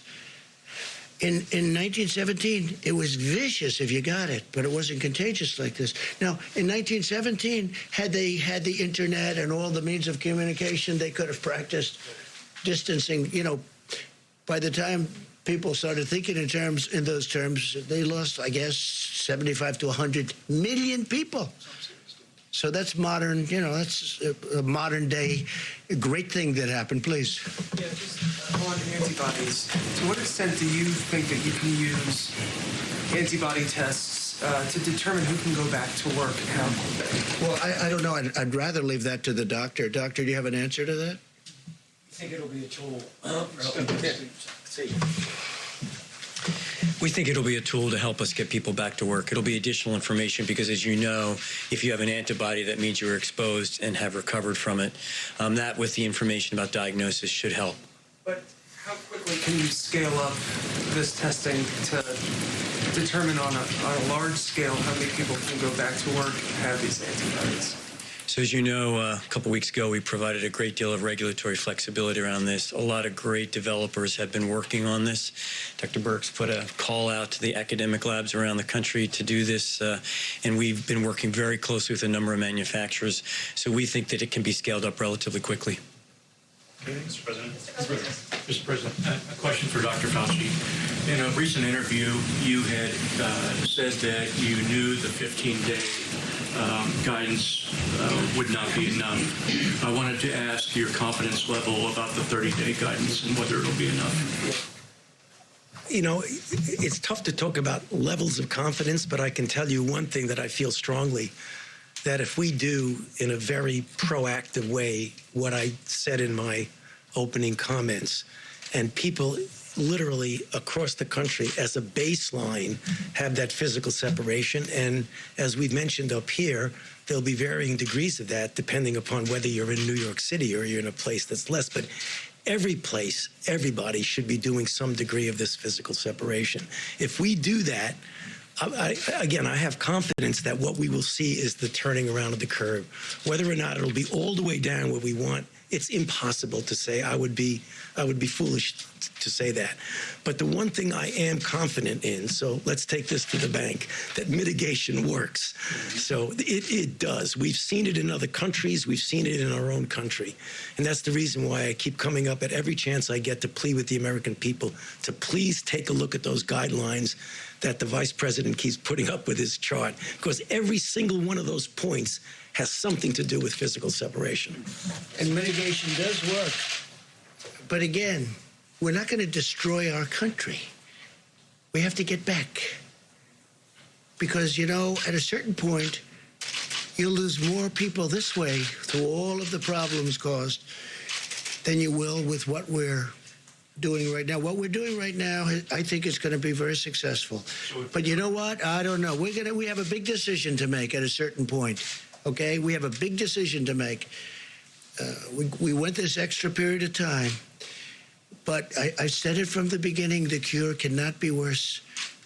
[SPEAKER 5] In 1917, it was vicious if you got it, but it wasn't contagious like this. Now, in 1917, had they had the internet and all the means of communication, they could have practiced distancing. By the time people started thinking in those terms, they lost, I guess, 75 to 100 million people. So that's modern, that's a modern day great thing that happened. Please.
[SPEAKER 17] Yeah, just on antibodies. To what extent do you think that you can use antibody tests to determine who can go back to work and how?
[SPEAKER 5] Well, I don't know. I'd rather leave that to the doctor. Doctor, do you have an answer to that?
[SPEAKER 9] I think it'll be a tool. We think it'll be a tool to help us get people back to work. It'll be additional information because, as you know, if you have an antibody, that means you were exposed and have recovered from it. That, with the information about diagnosis, should help.
[SPEAKER 17] But how quickly can you scale up this testing to determine on a large scale how many people can go back to work and have these antibodies?
[SPEAKER 11] So as you know, a couple weeks ago, we provided a great deal of regulatory flexibility around this. A lot of great developers have been working on this. Dr. Birx put a call out to the academic labs around the country to do this, and we've been working very closely with a number of manufacturers. So we think that it can be scaled up relatively quickly.
[SPEAKER 1] Mr. President. Mr. President, a question for Dr. Fauci. In a recent interview, you had said that you knew the 15-day guidance would not be enough. I wanted to ask your confidence level about the 30-day guidance and whether it'll be enough.
[SPEAKER 9] It's tough to talk about levels of confidence, but I can tell you one thing that I feel strongly, that if we do in a very proactive way what I said in my opening comments, and people literally across the country as a baseline have that physical separation, and as we've mentioned up here, there'll be varying degrees of that depending upon whether you're in New York City or you're in a place that's less. But every place, everybody should be doing some degree of this physical separation. If we do that, I have confidence that what we will see is the turning around of the curve. Whether or not it'll be all the way down where we want, it's impossible to say. I would be foolish to say that. But the one thing I am confident in, so let's take this to the bank, that mitigation works. So it does. We've seen it in other countries. We've seen it in our own country. And that's the reason why I keep coming up at every chance I get to plead with the American people to please take a look at those guidelines that the vice president keeps putting up with his chart, because every single one of those points has something to do with physical separation.
[SPEAKER 5] And mitigation does work. But again, we're not going to destroy our country. We have to get back. Because, at a certain point, you'll lose more people this way through all of the problems caused than you will with what we're doing right now. What we're doing right now, I think it's going to be very successful. But you know what? I don't know. We have a big decision to make at a certain point. Okay? We have a big decision to make. we went this extra period of time, but I said it from the beginning, the cure cannot be worse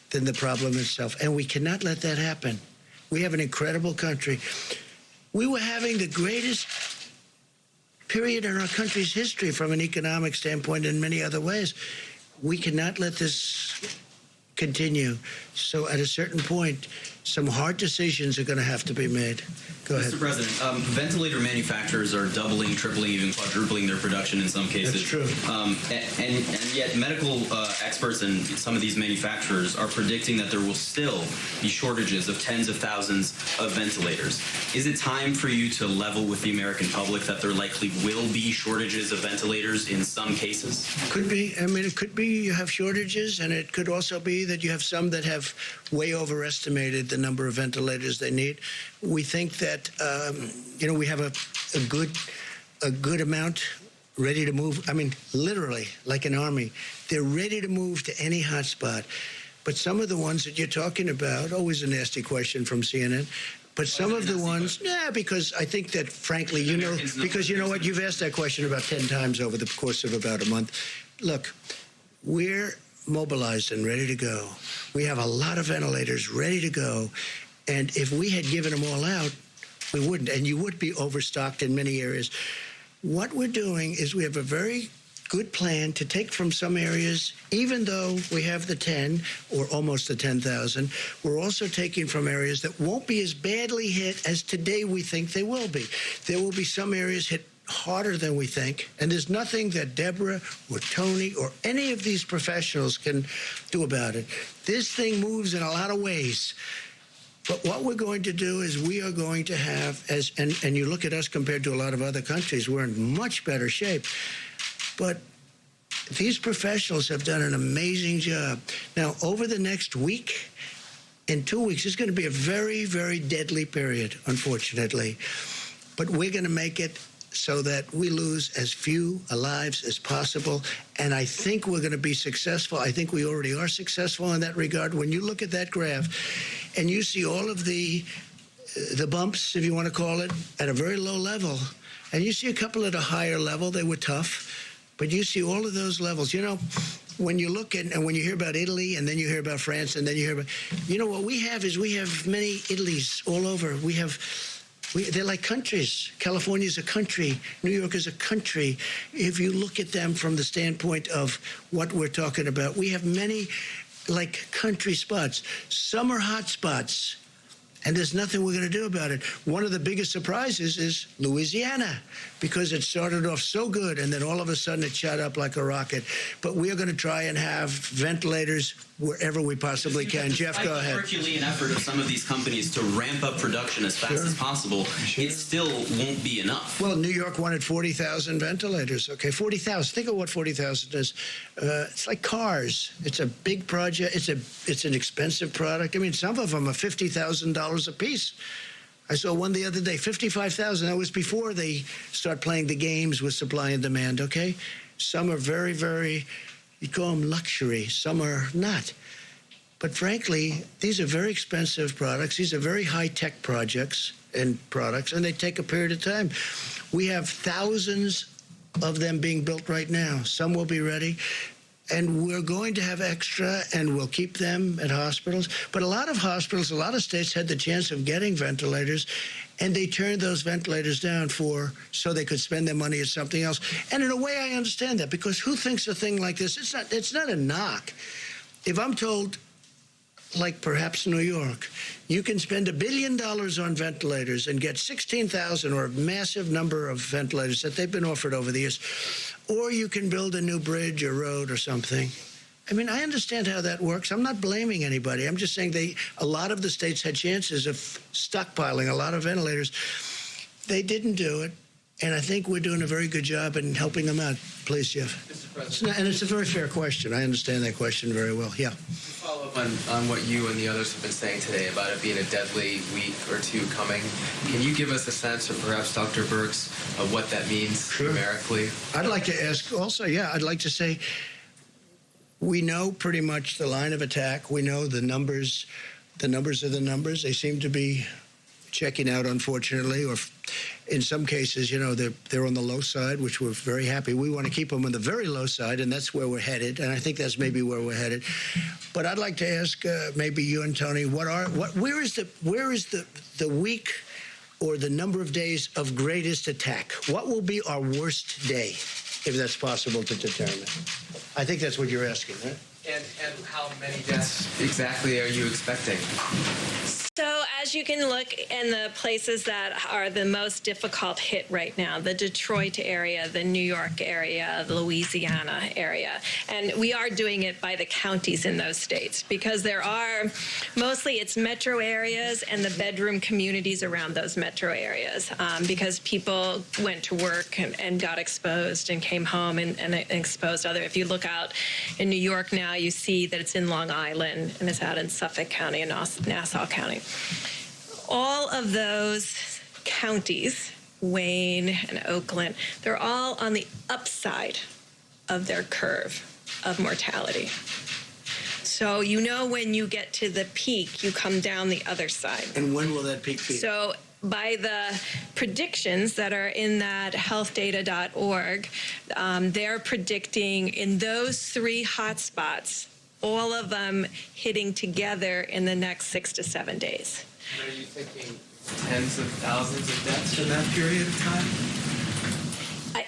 [SPEAKER 5] than the problem itself, and we cannot let that happen. We have an incredible country. We were having the greatest period in our country's history from an economic standpoint and many other ways. We cannot let this continue. So at a certain point, some hard decisions are going to have to be made. Go ahead.
[SPEAKER 18] Mr. President, ventilator manufacturers are doubling, tripling, even quadrupling their production in some cases.
[SPEAKER 5] That's true.
[SPEAKER 18] And yet medical experts and some of these manufacturers are predicting that there will still be shortages of tens of thousands of ventilators. Is it time for you to level with the American public that there likely will be shortages of ventilators in some cases?
[SPEAKER 5] Could be. I mean, it could be you have shortages, and it could also be that you have some that have way overestimated the number of ventilators they need. We think that, we have a good amount ready to move. I mean, literally, like an army. They're ready to move to any hotspot. But some of the ones that you're talking about, always a nasty question from CNN, but some of the ones, because I think that, frankly, because you know what, you've asked that question about 10 times over the course of about a month. Look, we're mobilized and ready to go. We have a lot of ventilators ready to go. And if we had given them all out, we wouldn't. And you would be overstocked in many areas. What we're doing is we have a very good plan to take from some areas, even though we have the 10 or almost the 10,000, we're also taking from areas that won't be as badly hit as today we think they will be. There will be some areas hit harder than we think, and there's nothing that Deborah or Tony or any of these professionals can do about it. This thing moves in a lot of ways. But what we're going to do is we are going to have, and you look at us compared to a lot of other countries, we're in much better shape. But these professionals have done an amazing job. Now, over the next week, in 2 weeks, it's going to be a very, very deadly period, unfortunately. But we're going to make it so that we lose as few lives as possible. And I think we're going to be successful. I think we already are successful in that regard. When you look at that graph and you see all of the bumps, if you want to call it, at a very low level, and you see a couple at a higher level, they were tough, but you see all of those levels. You know, when you look at, and when you hear about Italy, and then you hear about France, and then you hear about, what we have is we have many Italys all over. They're like countries. California is a country. New York is a country. If you look at them from the standpoint of what we're talking about, we have many like country spots. Some are hot spots, and there's nothing we're going to do about it. One of the biggest surprises is Louisiana, because it started off so good, and then all of a sudden it shot up like a rocket. But we are going to try and have ventilators wherever we possibly can. Jeff, go ahead.
[SPEAKER 18] Despite the Herculean effort of some of these companies to ramp up production as fast as possible, it still won't be enough.
[SPEAKER 5] Well, New York wanted 40,000 ventilators. Okay, 40,000. Think of what 40,000 is. It's like cars. It's a big project. It's an expensive product. I mean, some of them are $50,000 a piece. I saw one the other day, $55,000. That was before they start playing the games with supply and demand, okay? Some are very, very, you call them luxury. Some are not. But frankly, these are very expensive products. These are very high-tech projects and products, and they take a period of time. We have thousands of them being built right now. Some will be ready. And we're going to have extra, and we'll keep them at hospitals. But a lot of hospitals, a lot of states had the chance of getting ventilators, and they turned those ventilators down so they could spend their money at something else. And in a way, I understand that, because who thinks a thing like this? It's not a knock. If I'm told, like perhaps New York, you can spend $1 billion on ventilators and get 16,000 or a massive number of ventilators that they've been offered over the years, or you can build a new bridge or road or something. I mean, I understand how that works. I'm not blaming anybody. I'm just saying a lot of the states had chances of stockpiling a lot of ventilators. They didn't do it, and I think we're doing a very good job in helping them out. Please, Jeff. And it's a very fair question. I understand that question very well. Yeah.
[SPEAKER 12] Follow up on what you and the others have been saying today about it being a deadly week or two coming. Can you give us a sense, or perhaps Dr. Birx, of what that means numerically?
[SPEAKER 5] I'd like to ask also, I'd like to say, we know pretty much the line of attack. We know the numbers. The numbers are the numbers. They seem to be checking out, unfortunately, or in some cases, you know, they're on the low side, which we're very happy. We want to keep them on the very low side, and that's where we're headed. And I think that's maybe where we're headed. But I'd like to ask maybe you and Tony, where is the week or the number of days of greatest attack? What will be our worst day, if that's possible to determine? I think that's what you're asking, right?
[SPEAKER 12] And how many deaths exactly are you expecting?
[SPEAKER 4] So as you can look in the places that are the most difficult hit right now, the Detroit area, the New York area, the Louisiana area, and we are doing it by the counties in those states because there are, mostly it's metro areas and the bedroom communities around those metro areas because people went to work and got exposed and came home and exposed other. If you look out in New York now, you see that it's in Long Island and it's out in Suffolk County and Nassau County. All of those counties, Wayne and Oakland, they're all on the upside of their curve of mortality. So you know when you get to the peak, you come down the other side.
[SPEAKER 5] And when will that peak be?
[SPEAKER 4] So by the predictions that are in that healthdata.org, they're predicting in those 3 hotspots, all of them hitting together in the next 6 to 7 days.
[SPEAKER 12] Are you thinking tens of thousands of deaths in that period of time?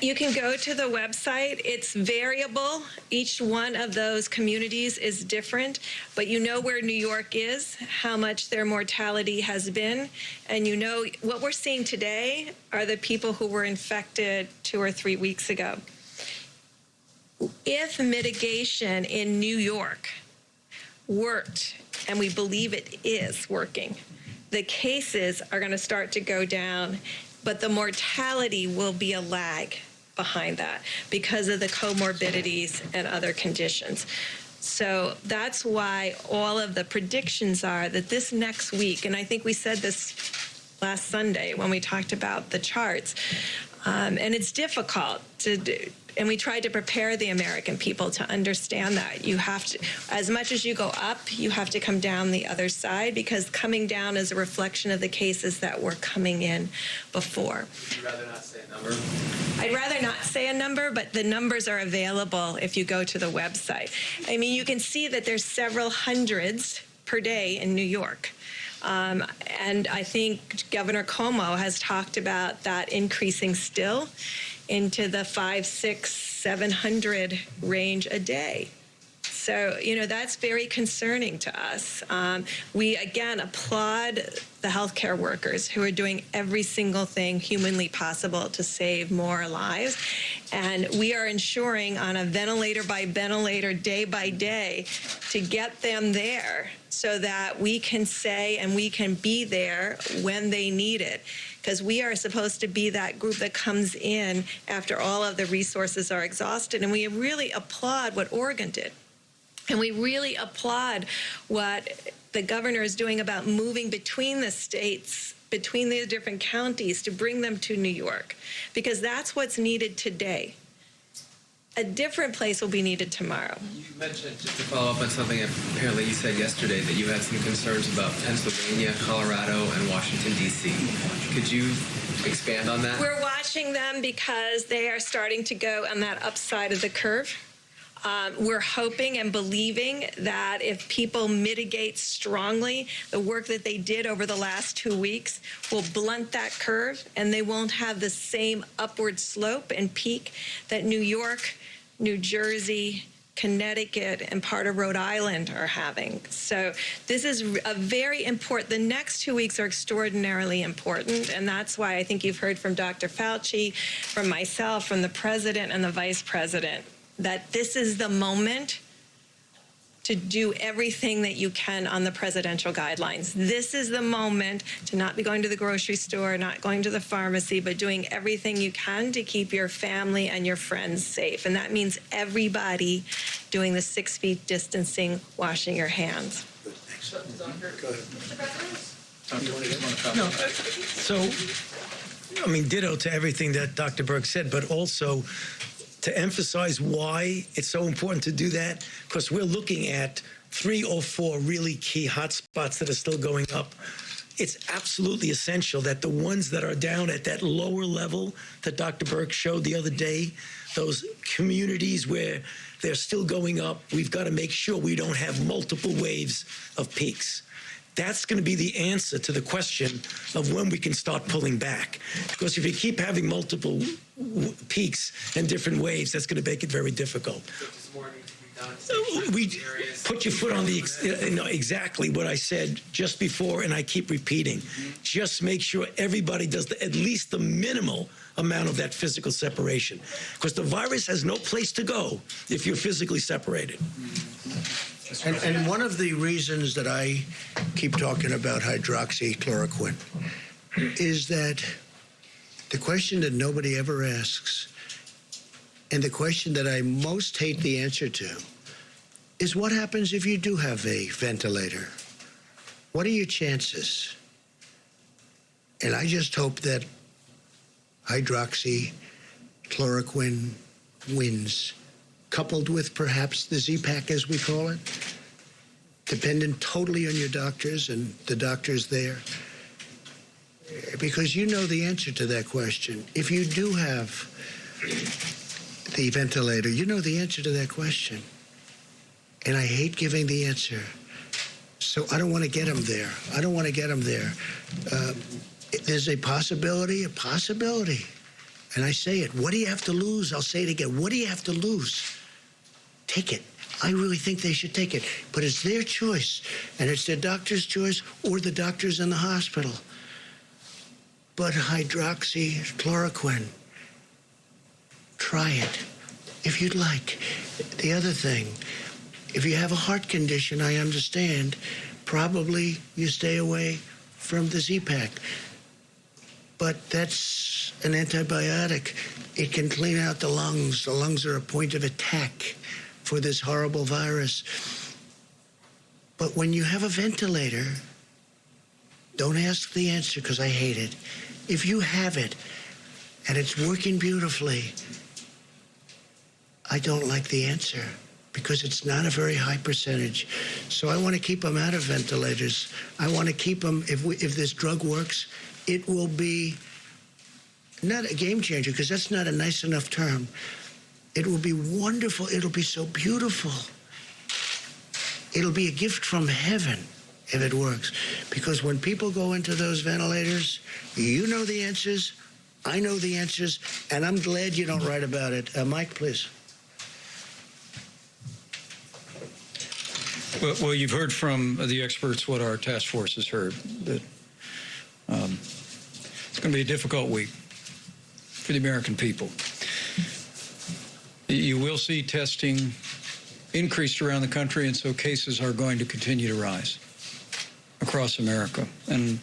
[SPEAKER 4] You can go to the website. It's variable. Each one of those communities is different, but you know where New York is, how much their mortality has been, and you know what we're seeing today are the people who were infected 2 or 3 weeks ago. If mitigation in New York worked, and we believe it is working, the cases are going to start to go down, but the mortality will be a lag behind that because of the comorbidities and other conditions. So that's why all of the predictions are that this next week, and I think we said this last Sunday when we talked about the charts, and it's difficult to do. And we tried to prepare the American people to understand that you have to, as much as you go up, you have to come down the other side because coming down is a reflection of the cases that were coming in before.
[SPEAKER 12] Would you rather not say a number?
[SPEAKER 4] I'd rather not say a number, but the numbers are available if you go to the website. I mean, you can see that there's several hundreds per day in New York. And I think Governor Cuomo has talked about that increasing still into the 500, 600, 700 range a day. So, you know, that's very concerning to us. We, again, applaud the healthcare workers who are doing every single thing humanly possible to save more lives. And we are ensuring on a ventilator by ventilator, day by day, to get them there so that we can say and we can be there when they need it. Because we are supposed to be that group that comes in after all of the resources are exhausted. And we really applaud what Oregon did. And we really applaud what the governor is doing about moving between the states, between the different counties to bring them to New York, because that's what's needed today. A different place will be needed tomorrow.
[SPEAKER 12] You mentioned, just to follow up on something apparently you said yesterday, that you had some concerns about Pennsylvania, Colorado, and Washington, D.C. Could you expand on that?
[SPEAKER 4] We're watching them because they are starting to go on that upside of the curve. We're hoping and believing that if people mitigate strongly, the work that they did over the last 2 weeks will blunt that curve and they won't have the same upward slope and peak that New York, New Jersey, Connecticut, and part of Rhode Island are having. So this is a very important, the next 2 weeks are extraordinarily important, and that's why I think you've heard from Dr. Fauci, from myself, from the president and the vice president, that this is the moment to do everything that you can on the presidential guidelines. This is the moment to not be going to the grocery store, not going to the pharmacy, but doing everything you can to keep your family and your friends safe. And that means everybody doing the 6 feet distancing, washing your hands.
[SPEAKER 9] No, so, I mean, ditto to everything that Dr. Berg said, but also to emphasize why it's so important to do that, because we're looking at 3 or 4 really key hotspots that are still going up it's absolutely essential that the ones that are down at that lower level that Dr. Burke showed the other day, those communities where they're still going up, we've got to make sure we don't have multiple waves of peaks. That's going to be the answer to the question of when we can start pulling back. Because if you keep having multiple peaks and different waves, that's going to make it very difficult. We put your foot on the exactly what I said just before, and I keep repeating. Just make sure everybody does at least the minimal amount of that physical separation, because the virus has no place to go if you're physically separated.
[SPEAKER 5] And one of the reasons that I keep talking about hydroxychloroquine is that the question that nobody ever asks, and the question that I most hate the answer to, is what happens if you do have a ventilator? What are your chances? And I just hope that hydroxychloroquine wins, coupled with perhaps the Z-Pack, as we call it, dependent totally on your doctors and the doctors there. Because you know the answer to that question. If you do have the ventilator, you know the answer to that question. And I hate giving the answer. So I don't want to get them there. I don't want to get them there. There's a possibility. And I say it. What do you have to lose? I'll say it again. What do you have to lose? Take it. I really think they should take it. But it's their choice. And it's their doctor's choice or the doctors in the hospital. But hydroxychloroquine, try it if you'd like. The other thing, if you have a heart condition, I understand, probably you stay away from the Z-Pack. But that's an antibiotic. It can clean out the lungs. The lungs are a point of attack for this horrible virus. But when you have a ventilator, don't ask the answer because I hate it. If you have it and it's working beautifully, I don't like the answer because it's not a very high percentage. So I want to keep them out of ventilators. I want to keep them, if this drug works, it will be not a game changer because that's not a nice enough term. It will be wonderful. It'll be so beautiful. It'll be a gift from heaven if it works. Because when people go into those ventilators, you know the answers, I know the answers, and I'm glad you don't write about it. Mike, please.
[SPEAKER 16] Well, you've heard from the experts what our task force has heard, that it's going to be a difficult week for the American people. You will see testing increased around the country, and so cases are going to continue to rise across America. And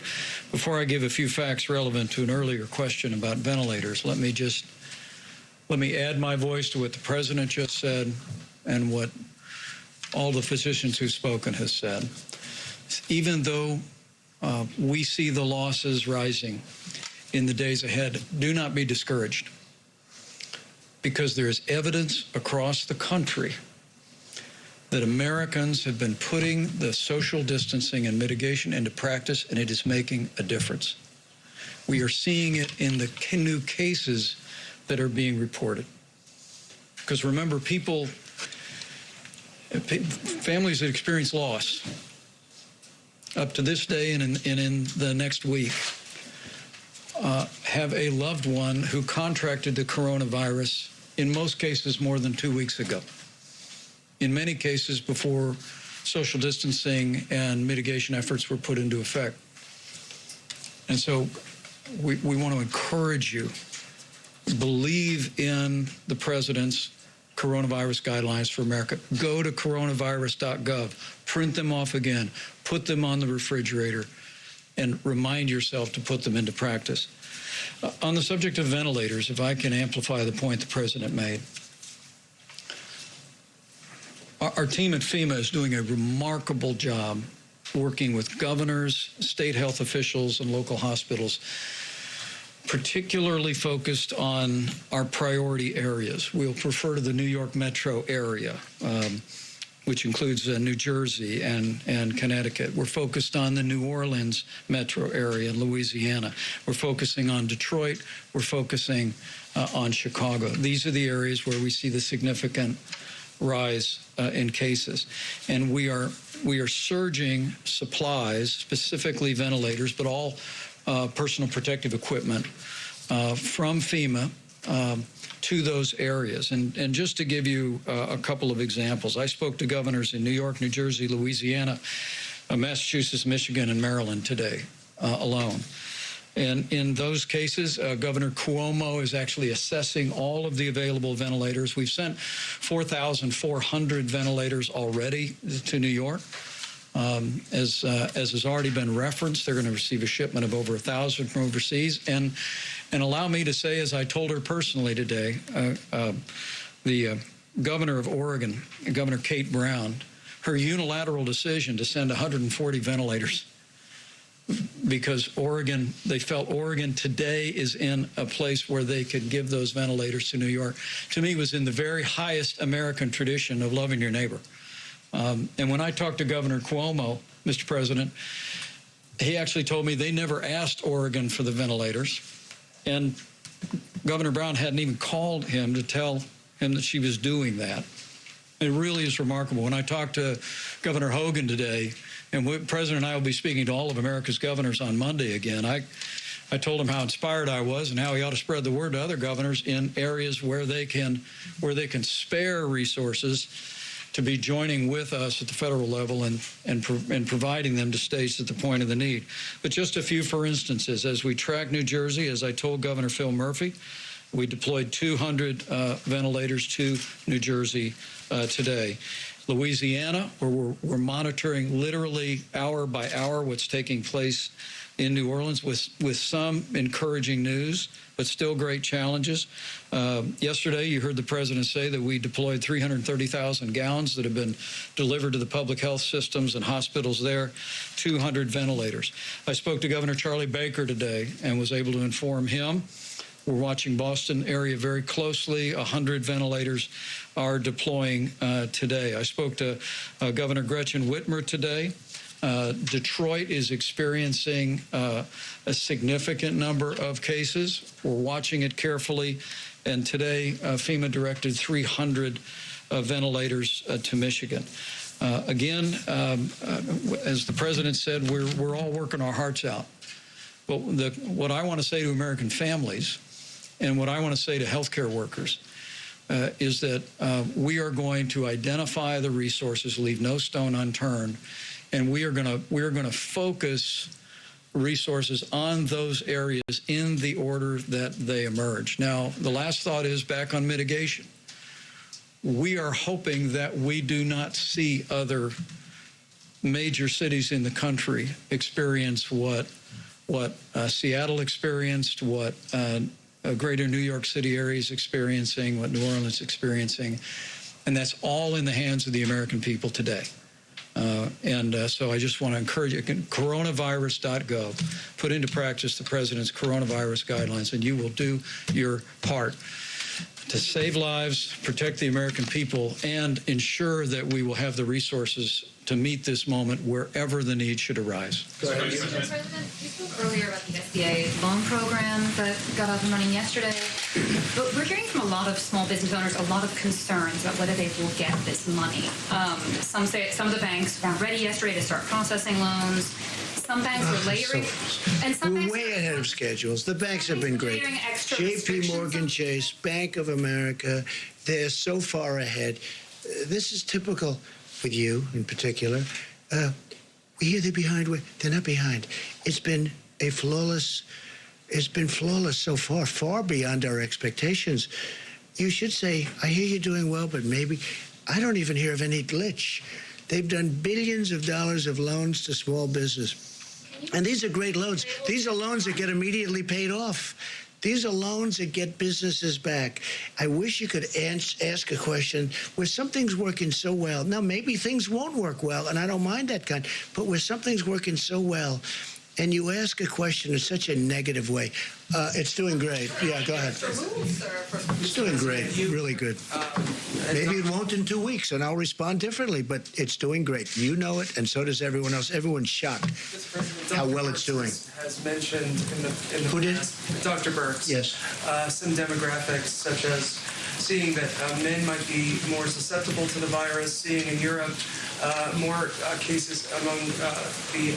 [SPEAKER 16] before I give a few facts relevant to an earlier question about ventilators, let me add my voice to what the president just said and what all the physicians who've spoken has said. Even though we see the losses rising in the days ahead, do not be discouraged, because there is evidence across the country that Americans have been putting the social distancing and mitigation into practice, and it is making a difference. We are seeing it in the new cases that are being reported. Because remember, families that experience loss up to this day and in the next week have a loved one who contracted the coronavirus, in most cases more than 2 weeks ago. In many cases before social distancing and mitigation efforts were put into effect. And so we want to encourage you, believe in the president's coronavirus guidelines for America. Go to coronavirus.gov, print them off again, put them on the refrigerator, and remind yourself to put them into practice. On the subject of ventilators, if I can amplify the point the president made, our team at FEMA is doing a remarkable job working with governors, state health officials, and local hospitals, particularly focused on our priority areas. We'll refer to the New York metro area, which includes New Jersey and Connecticut. We're focused on the New Orleans metro area in Louisiana. We're focusing on Detroit. We're focusing on Chicago. These are the areas where we see the significant rise in cases. And we are surging supplies, specifically ventilators, but all personal protective equipment from FEMA to those areas. And just to give you a couple of examples, I spoke to governors in New York, New Jersey, Louisiana, Massachusetts, Michigan, and Maryland today alone. And in those cases, Governor Cuomo is actually assessing all of the available ventilators. We've sent 4,400 ventilators already to New York. As has already been referenced, they're going to receive a shipment of over 1,000 from overseas. And allow me to say, as I told her personally today, the governor of Oregon, Governor Kate Brown, her unilateral decision to send 140 ventilators because Oregon, they felt Oregon today is in a place where they could give those ventilators to New York, to me was in the very highest American tradition of loving your neighbor. And when I talked to Governor Cuomo, Mr. President, he actually told me they never asked Oregon for the ventilators. And Governor Brown hadn't even called him to tell him that she was doing that. It really is remarkable. When I talked to Governor Hogan today, and the President and I will be speaking to all of America's governors on Monday again, I told him how inspired I was and how he ought to spread the word to other governors in areas where they can spare resources to be joining with us at the federal level and providing them to states at the point of the need. But just a few for instances. As we track New Jersey, as I told Governor Phil Murphy, we deployed 200 ventilators to New Jersey today. Louisiana, where we're monitoring literally hour by hour what's taking place in New Orleans with some encouraging news, but still great challenges. Yesterday, you heard the president say that we deployed 330,000 gowns that have been delivered to the public health systems and hospitals there, 200 ventilators. I spoke to Governor Charlie Baker today and was able to inform him. We're watching Boston area very closely. 100 ventilators are deploying today. I spoke to Governor Gretchen Whitmer today. Detroit is experiencing a significant number of cases. We're watching it carefully. And today, FEMA directed 300 ventilators to Michigan. Again, as the president said, we're all working our hearts out. But what I want to say to American families and what I want to say to healthcare workers is that we are going to identify the resources, leave no stone unturned, and we are going to focus resources on those areas in the order that they emerge. Now, the last thought is back on mitigation. We are hoping that we do not see other major cities in the country experience what Seattle experienced, what greater New York City area is experiencing, what New Orleans is experiencing, and that's all in the hands of the American people today. So I just want to encourage you, coronavirus.gov, put into practice the president's coronavirus guidelines, and you will do your part to save lives, protect the American people, and ensure that we will have the resources to meet this moment wherever the need should arise.
[SPEAKER 6] Mr. President, you spoke earlier about the SBA loan program that got up and running yesterday. But we're hearing from a lot of small business owners a lot of concerns about whether they will get this money. Some say some of the banks weren't ready yesterday to start processing loans. Some banks are layering, and some banks
[SPEAKER 5] way ahead of schedules. The banks have been great. J.P. Morgan Chase, Bank of America, they're so far ahead. This is typical with you in particular. We hear they're behind. They're not behind. It's been flawless so far, far beyond our expectations. You should say, I hear you're doing well, but maybe I don't even hear of any glitch. They've done billions of dollars of loans to small business. And these are great loans. These are loans that get immediately paid off. These are loans that get businesses back. I wish you could ask a question where something's working so well. Now, maybe things won't work well, and I don't mind that kind, but where something's working so well, and you ask a question in such a negative way. It's doing great. Yeah, go ahead. It's doing great. Really good. Maybe it won't in 2 weeks, and I'll respond differently, but it's doing great. You know it, and so does everyone else. Everyone's shocked how well it's doing.
[SPEAKER 17] Has mentioned in the
[SPEAKER 5] Who did?
[SPEAKER 17] past, Dr. Burks.
[SPEAKER 5] Yes.
[SPEAKER 17] Some demographics such as seeing that men might be more susceptible to the virus, seeing in Europe more cases among the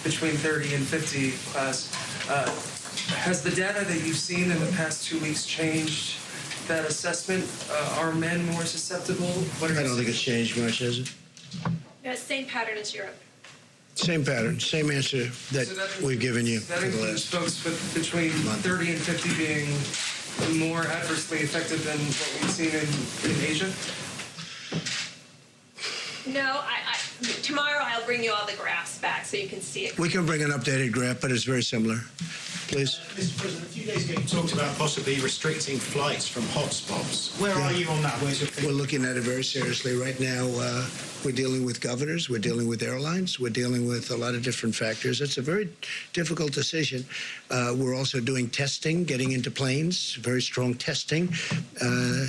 [SPEAKER 17] between 30 and 50 class. Has the data that you've seen in the past 2 weeks changed that assessment? Are men more susceptible?
[SPEAKER 5] I don't think it's changed much, has it?
[SPEAKER 4] Yeah, same pattern as Europe.
[SPEAKER 5] Same pattern, same answer that we've given you
[SPEAKER 17] That
[SPEAKER 5] for the
[SPEAKER 17] includes
[SPEAKER 5] last.
[SPEAKER 17] folks with between 30 and 50 being more adversely affected than what we've seen in Asia?
[SPEAKER 4] No, tomorrow I'll bring you all the graphs back so you can see it.
[SPEAKER 5] We can bring an updated graph, but it's very similar. Please.
[SPEAKER 19] Mr. President, a few days ago you talked about possibly restricting flights from hotspots. Where are you on that? Where's your
[SPEAKER 5] We're looking at it very seriously. Right now, we're dealing with governors, we're dealing with airlines, we're dealing with a lot of different factors. It's a very difficult decision. We're also doing testing, getting into planes, very strong testing.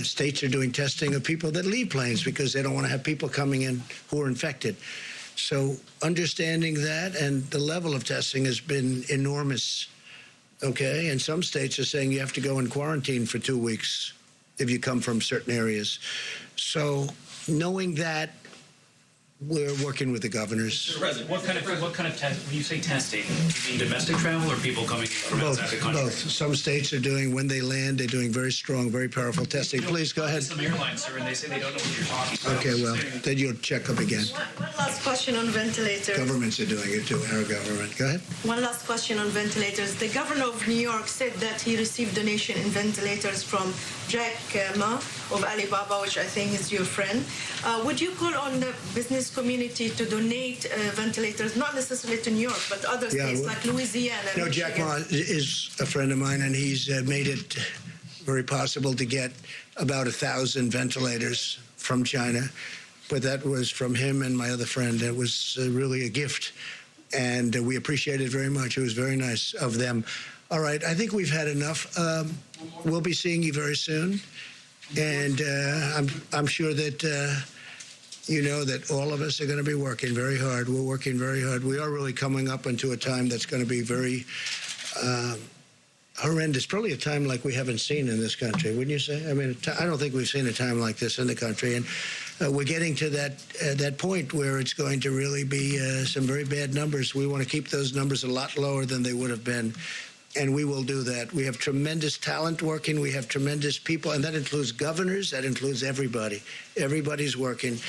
[SPEAKER 5] States are doing testing of people that leave planes because they don't want to have people coming in who are infected. So understanding that and the level of testing has been enormous. Okay, and some states are saying you have to go in quarantine for 2 weeks if you come from certain areas. So knowing that, we're working with the governors.
[SPEAKER 10] Mr. President, what kind of test? When you say testing, do you mean domestic travel or people coming in from outside the country?
[SPEAKER 5] Both. Some states are doing, when they land, they're doing very strong, very powerful testing. Please go ahead.
[SPEAKER 10] Some airlines, sir, and they say they don't know what you're talking about.
[SPEAKER 5] Okay, well, then you'll check up again.
[SPEAKER 7] One last question on ventilators.
[SPEAKER 5] Governments are doing it too, our government. Go ahead.
[SPEAKER 7] One last question on ventilators. The governor of New York said that he received donation in ventilators from Jack Ma of Alibaba, which I think is your friend. Would you call on the business community to donate ventilators, not necessarily to New York, but other states like Louisiana?
[SPEAKER 5] No, Jack Ma is a friend of mine, and he's made it very possible to get about 1,000 ventilators from China. But that was from him and my other friend. It was really a gift, and we appreciate it very much. It was very nice of them. All right, I think we've had enough. We'll be seeing you very soon, and I'm sure that you know that all of us are going to be working very hard. We're working very hard. We are really coming up into a time that's going to be very horrendous, probably a time like we haven't seen in this country, wouldn't you say? I mean, I don't think we've seen a time like this in the country, and we're getting to that point where it's going to really be some very bad numbers. We want to keep those numbers a lot lower than they would have been, and we will do that. We have tremendous talent working. We have tremendous people, and that includes governors. That includes everybody. Everybody's working,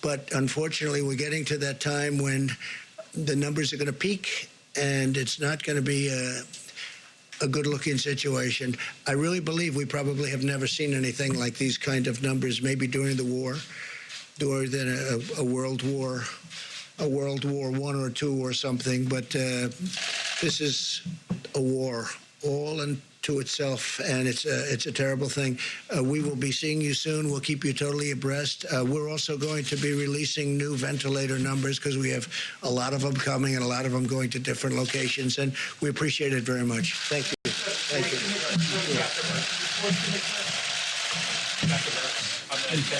[SPEAKER 5] but unfortunately, we're getting to that time when the numbers are going to peak, and it's not going to be a good-looking situation. I really believe we probably have never seen anything like these kind of numbers, maybe during the war, during a World War I or II or something, but this is a war all unto itself, and it's a terrible thing. We will be seeing you soon. We'll keep you totally abreast. We're also going to be releasing new ventilator numbers because we have a lot of them coming and a lot of them going to different locations, and we appreciate it very much. Thank you. Thank you.